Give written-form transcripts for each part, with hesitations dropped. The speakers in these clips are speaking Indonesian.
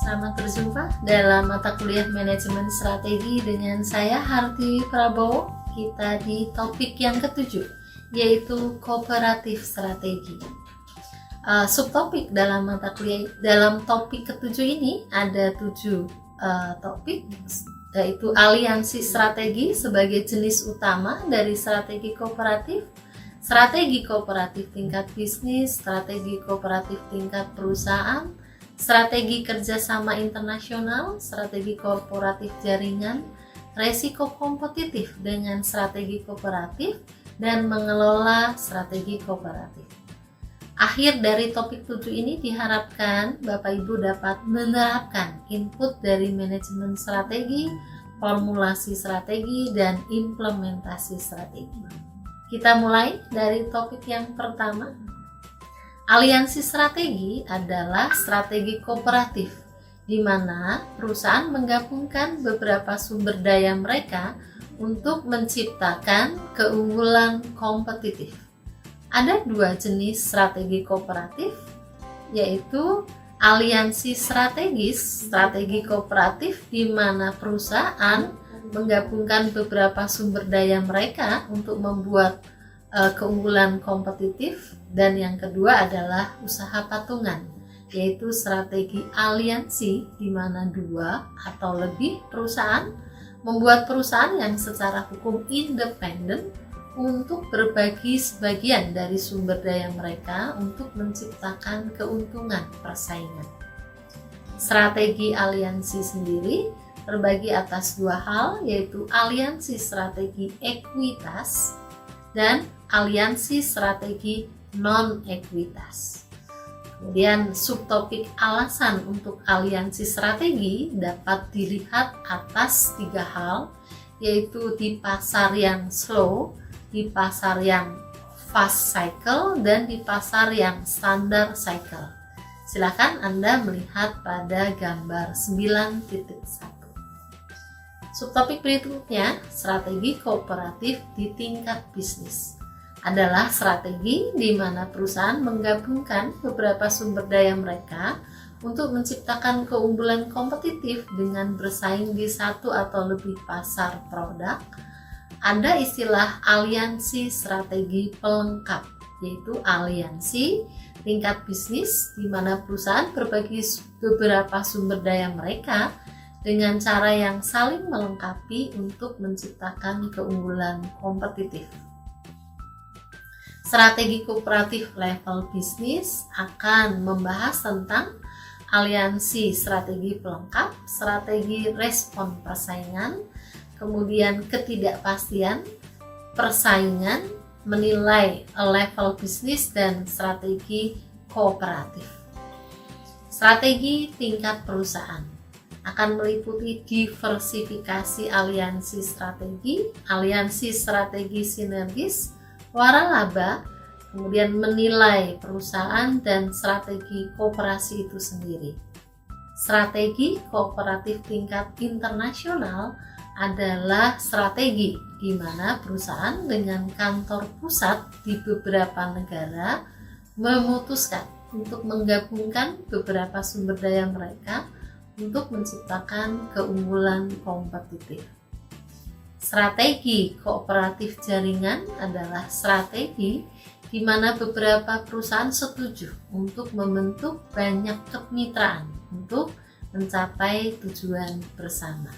Selamat berjumpa dalam mata kuliah manajemen strategi dengan saya Harti Prabowo. Kita di topik yang ketujuh, yaitu kooperatif strategi. Subtopik dalam mata kuliah dalam topik ketujuh ini ada 7 topik, yaitu aliansi strategi sebagai jenis utama dari strategi kooperatif, strategi kooperatif tingkat bisnis, strategi kooperatif tingkat perusahaan, strategi kerjasama internasional, strategi kooperatif jaringan, resiko kompetitif dengan strategi kooperatif, dan mengelola strategi kooperatif. Akhir dari topik 7 ini diharapkan Bapak Ibu dapat menerapkan input dari manajemen strategi, formulasi strategi, dan implementasi strategi. Kita mulai dari topik yang pertama. Aliansi strategi adalah strategi kooperatif, di mana perusahaan menggabungkan beberapa sumber daya mereka untuk menciptakan keunggulan kompetitif. Ada 2 jenis strategi kooperatif, yaitu aliansi strategis, strategi kooperatif di mana perusahaan menggabungkan beberapa sumber daya mereka untuk membuat keunggulan kompetitif, dan yang kedua adalah usaha patungan, yaitu strategi aliansi di mana 2 atau lebih perusahaan membuat perusahaan yang secara hukum independen untuk berbagi sebagian dari sumber daya mereka untuk menciptakan keuntungan persaingan. Strategi aliansi sendiri terbagi atas 2 hal, yaitu aliansi strategi ekuitas dan aliansi strategi non-ekuitas. Kemudian subtopik alasan untuk aliansi strategi dapat dilihat atas 3 hal, yaitu di pasar yang slow, di pasar yang fast cycle, dan di pasar yang standard cycle. Silakan Anda melihat pada gambar 9.1. Subtopik berikutnya, strategi kooperatif di tingkat bisnis, adalah strategi di mana perusahaan menggabungkan beberapa sumber daya mereka untuk menciptakan keunggulan kompetitif dengan bersaing di 1 atau lebih pasar produk. Ada istilah aliansi strategi pelengkap, yaitu aliansi tingkat bisnis di mana perusahaan berbagi beberapa sumber daya mereka dengan cara yang saling melengkapi untuk menciptakan keunggulan kompetitif. Strategi kooperatif level bisnis akan membahas tentang aliansi strategi pelengkap, strategi respon persaingan, kemudian ketidakpastian, persaingan, menilai level bisnis, dan strategi kooperatif. Strategi tingkat perusahaan akan meliputi diversifikasi aliansi strategi sinergis, waralaba, kemudian menilai perusahaan dan strategi kooperasi itu sendiri. Strategi kooperatif tingkat internasional adalah strategi di mana perusahaan dengan kantor pusat di beberapa negara memutuskan untuk menggabungkan beberapa sumber daya mereka untuk menciptakan keunggulan kompetitif. Strategi kooperatif jaringan adalah strategi di mana beberapa perusahaan setuju untuk membentuk banyak kemitraan untuk mencapai tujuan bersama.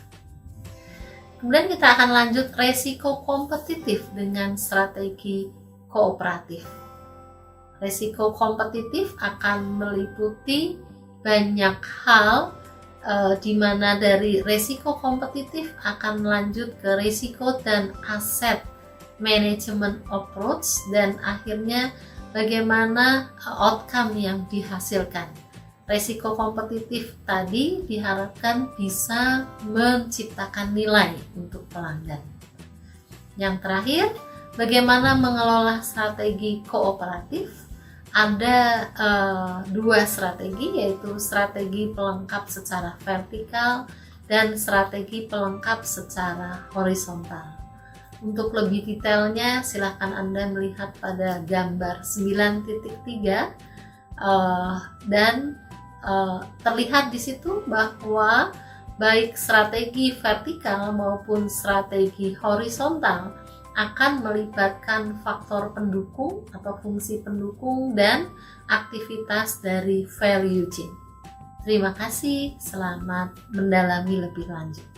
Kemudian kita akan lanjut resiko kompetitif dengan strategi kooperatif. Resiko kompetitif akan meliputi banyak hal, di mana dari resiko kompetitif akan melanjut ke risiko dan aset management approach, dan akhirnya bagaimana outcome yang dihasilkan. Resiko kompetitif tadi diharapkan bisa menciptakan nilai untuk pelanggan. Yang terakhir, bagaimana mengelola strategi kooperatif. Ada 2 strategi, yaitu strategi pelengkap secara vertikal dan strategi pelengkap secara horizontal. Untuk lebih detailnya silakan Anda melihat pada gambar 9.3 dan terlihat di situ bahwa baik strategi vertikal maupun strategi horizontal akan melibatkan faktor pendukung atau fungsi pendukung dan aktivitas dari value chain. Terima kasih, selamat mendalami lebih lanjut.